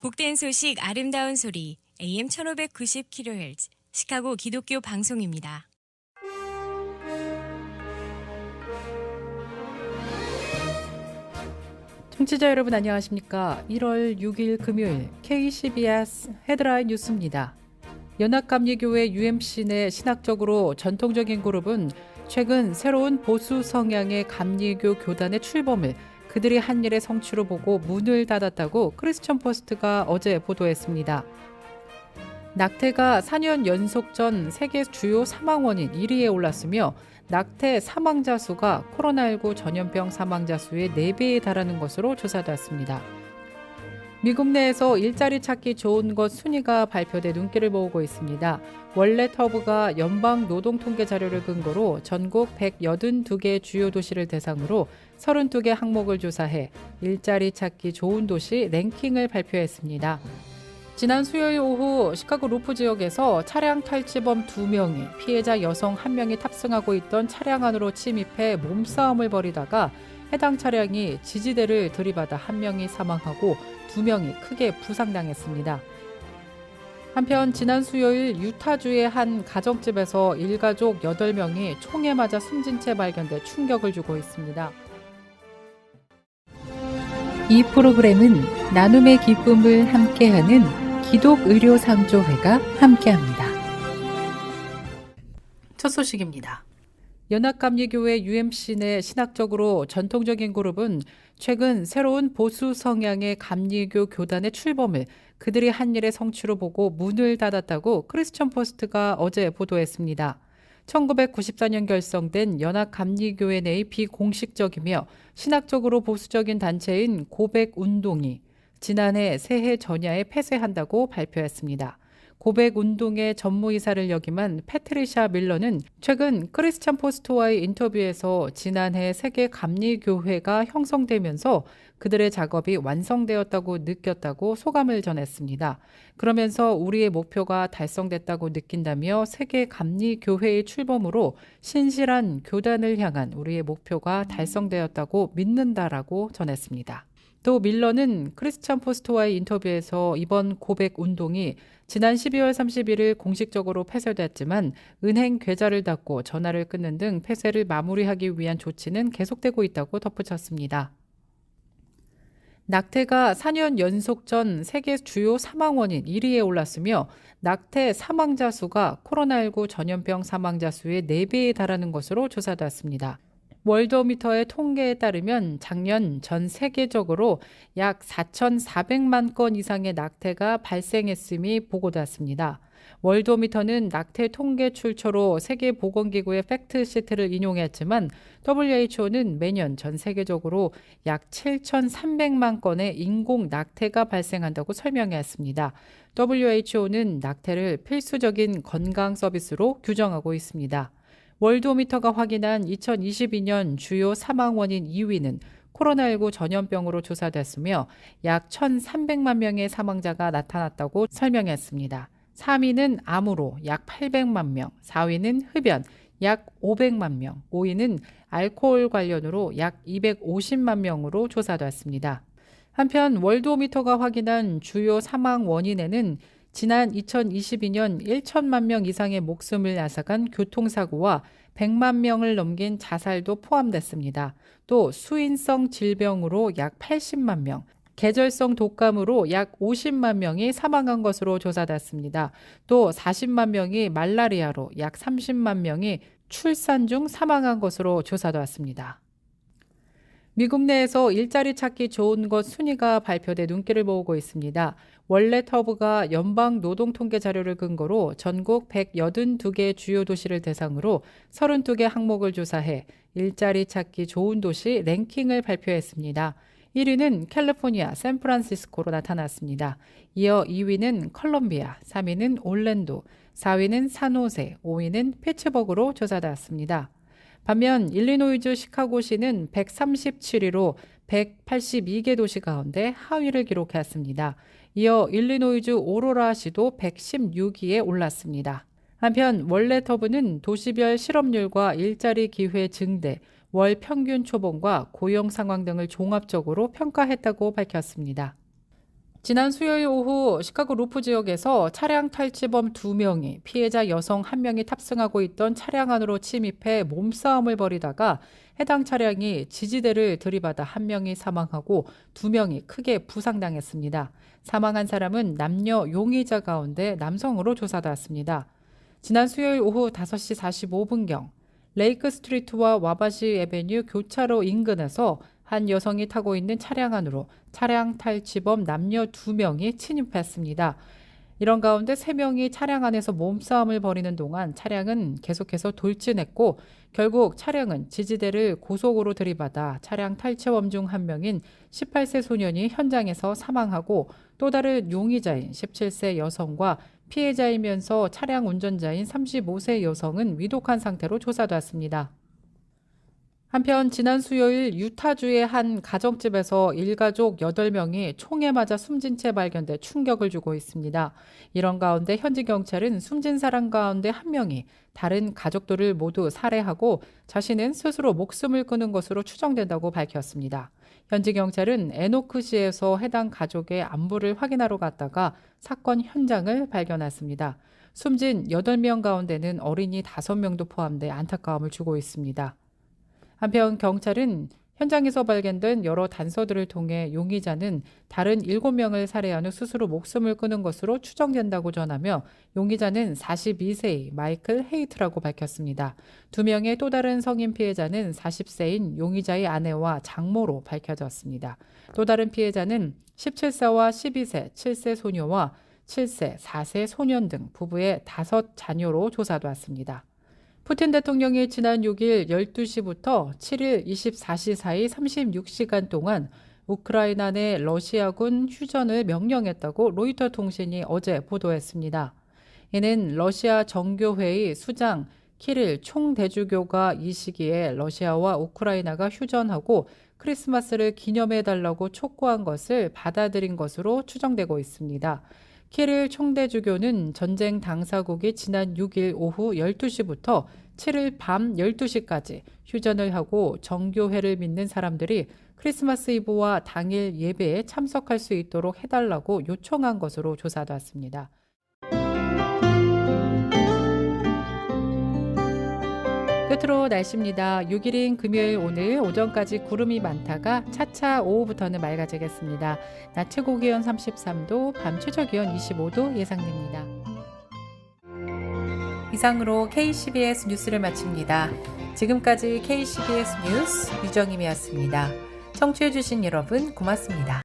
복된 소식 아름다운 소리 AM 1590kHz 시카고 기독교 방송입니다. 청취자 여러분 안녕하십니까? 1월 6일 금요일 KCBS 헤드라인 뉴스입니다. 연합감리교회 UMC 내 신학적으로 전통적인 그룹은 최근 새로운 보수 성향의 감리교 교단의 출범을 그들이 한 일의 성취로 보고 문을 닫았다고 크리스천 포스트가 어제 보도했습니다. 낙태가 4년 연속 전 세계 주요 사망 원인 1위에 올랐으며 낙태 사망자 수가 코로나19 전염병 사망자 수의 4배에 달하는 것으로 조사됐습니다. 미국 내에서 일자리 찾기 좋은 것 순위가 발표돼 눈길을 모으고 있습니다. 월렛허브가 연방 노동 통계 자료를 근거로 전국 182개 주요 도시를 대상으로 32개 항목을 조사해 일자리 찾기 좋은 도시 랭킹을 발표했습니다. 지난 수요일 오후 시카고 로프 지역에서 차량 탈취범 2명이 피해자 여성 1명이 탑승하고 있던 차량 안으로 침입해 몸싸움을 벌이다가 해당 차량이 지지대를 들이받아 1명이 사망하고 2명이 크게 부상당했습니다. 한편 지난 수요일 유타주의 한 가정집에서 일가족 8명이 총에 맞아 숨진 채 발견돼 충격을 주고 있습니다. 이 프로그램은 나눔의 기쁨을 함께하는 기독의료상조회가 함께합니다. 첫 소식입니다. 연합감리교회 UMC 내 신학적으로 전통적인 그룹은 최근 새로운 보수 성향의 감리교 교단의 출범을 그들이 한 일의 성취로 보고 문을 닫았다고 크리스천 포스트가 어제 보도했습니다. 1994년 결성된 연합감리교회 내의 비공식적이며 신학적으로 보수적인 단체인 고백운동이 지난해 새해 전야에 폐쇄한다고 발표했습니다. 고백운동의 전무이사를 역임한 패트리샤 밀러는 최근 크리스천 포스트와의 인터뷰에서 지난해 세계 감리교회가 형성되면서 그들의 작업이 완성되었다고 느꼈다고 소감을 전했습니다. 그러면서 우리의 목표가 달성됐다고 느낀다며 세계 감리교회의 출범으로 신실한 교단을 향한 우리의 목표가 달성되었다고 믿는다라고 전했습니다. 또 밀러는 크리스천 포스트와의 인터뷰에서 이번 고백 운동이 지난 12월 31일 공식적으로 폐쇄됐지만 은행 계좌를 닫고 전화를 끊는 등 폐쇄를 마무리하기 위한 조치는 계속되고 있다고 덧붙였습니다. 낙태가 4년 연속 전 세계 주요 사망 원인 1위에 올랐으며 낙태 사망자 수가 코로나19 전염병 사망자 수의 4배에 달하는 것으로 조사됐습니다. 월드오미터의 통계에 따르면 작년 전 세계적으로 약 4,400만 건 이상의 낙태가 발생했음이 보고됐습니다. 월드오미터는 낙태 통계 출처로 세계보건기구의 팩트시트를 인용했지만 WHO는 매년 전 세계적으로 약 7,300만 건의 인공 낙태가 발생한다고 설명했습니다. WHO는 낙태를 필수적인 건강 서비스로 규정하고 있습니다. 월드오미터가 확인한 2022년 주요 사망 원인 2위는 코로나19 전염병으로 조사됐으며 약 1,300만 명의 사망자가 나타났다고 설명했습니다. 3위는 암으로 약 800만 명, 4위는 흡연 약 500만 명, 5위는 알코올 관련으로 약 250만 명으로 조사됐습니다. 한편 월드오미터가 확인한 주요 사망 원인에는 지난 2022년 1천만 명 이상의 목숨을 앗아간 교통사고와 100만 명을 넘긴 자살도 포함됐습니다. 또 수인성 질병으로 약 80만 명, 계절성 독감으로 약 50만 명이 사망한 것으로 조사됐습니다. 또 40만 명이 말라리아로 약 30만 명이 출산 중 사망한 것으로 조사됐습니다. 미국 내에서 일자리 찾기 좋은 것 순위가 발표돼 눈길을 모으고 있습니다. 월렛허브가 연방 노동 통계 자료를 근거로 전국 182개 주요 도시를 대상으로 32개 항목을 조사해 일자리 찾기 좋은 도시 랭킹을 발표했습니다. 1위는 캘리포니아 샌프란시스코로 나타났습니다. 이어 2위는 컬럼비아, 3위는 올랜도, 4위는 산호세, 5위는 피츠버그로 조사되었습니다. 반면 일리노이주 시카고시는 137위로 182개 도시 가운데 하위를 기록했습니다. 이어 일리노이주 오로라시도 116위에 올랐습니다. 한편 월렛허브는 도시별 실업률과 일자리 기회 증대, 월 평균 초봉과 고용 상황 등을 종합적으로 평가했다고 밝혔습니다. 지난 수요일 오후 시카고 루프 지역에서 차량 탈취범 2명이 피해자 여성 1명이 탑승하고 있던 차량 안으로 침입해 몸싸움을 벌이다가 해당 차량이 지지대를 들이받아 1명이 사망하고 2명이 크게 부상당했습니다. 사망한 사람은 남녀 용의자 가운데 남성으로 조사됐습니다. 지난 수요일 오후 5시 45분경 레이크 스트리트와 와바시 에베뉴 교차로 인근에서 한 여성이 타고 있는 차량 안으로 차량 탈취범 남녀 2명이 침입했습니다. 이런 가운데 3명이 차량 안에서 몸싸움을 벌이는 동안 차량은 계속해서 돌진했고 결국 차량은 지지대를 고속으로 들이받아 차량 탈취범 중 1명인 18세 소년이 현장에서 사망하고 또 다른 용의자인 17세 여성과 피해자이면서 차량 운전자인 35세 여성은 위독한 상태로 조사됐습니다. 한편 지난 수요일 유타주의 한 가정집에서 일가족 8명이 총에 맞아 숨진 채 발견돼 충격을 주고 있습니다. 이런 가운데 현지 경찰은 숨진 사람 가운데 1명이 다른 가족들을 모두 살해하고 자신은 스스로 목숨을 끊은 것으로 추정된다고 밝혔습니다. 현지 경찰은 에노크시에서 해당 가족의 안부를 확인하러 갔다가 사건 현장을 발견했습니다. 숨진 8명 가운데는 어린이 5명도 포함돼 안타까움을 주고 있습니다. 한편 경찰은 현장에서 발견된 여러 단서들을 통해 용의자는 다른 7명을 살해한 후 스스로 목숨을 끊은 것으로 추정된다고 전하며 용의자는 42세의 마이클 헤이트라고 밝혔습니다. 2명의 또 다른 성인 피해자는 40세인 용의자의 아내와 장모로 밝혀졌습니다. 또 다른 피해자는 17세와 12세, 7세 소녀와 7세, 4세 소년 등 부부의 5 자녀로 조사됐습니다. 푸틴 대통령이 지난 6일 12시부터 7일 24시 사이 36시간 동안 우크라이나 내 러시아군 휴전을 명령했다고 로이터 통신이 어제 보도했습니다. 이는 러시아 정교회의 수장 키릴 총대주교가 이 시기에 러시아와 우크라이나가 휴전하고 크리스마스를 기념해달라고 촉구한 것을 받아들인 것으로 추정되고 있습니다. 키릴 총대주교는 전쟁 당사국이 지난 6일 오후 12시부터 7일 밤 12시까지 휴전을 하고 정교회를 믿는 사람들이 크리스마스 이브와 당일 예배에 참석할 수 있도록 해달라고 요청한 것으로 조사됐습니다. 끝으로 날씨입니다. 6일인 금요일 오늘 오전까지 구름이 많다가 차차 오후부터는 맑아지겠습니다. 낮 최고 기온 33도, 밤 최저 기온 25도 예상됩니다. 이상으로 KCBS 뉴스를 마칩니다. 지금까지 KCBS 뉴스 유정임이었습니다. 청취해주신 여러분 고맙습니다.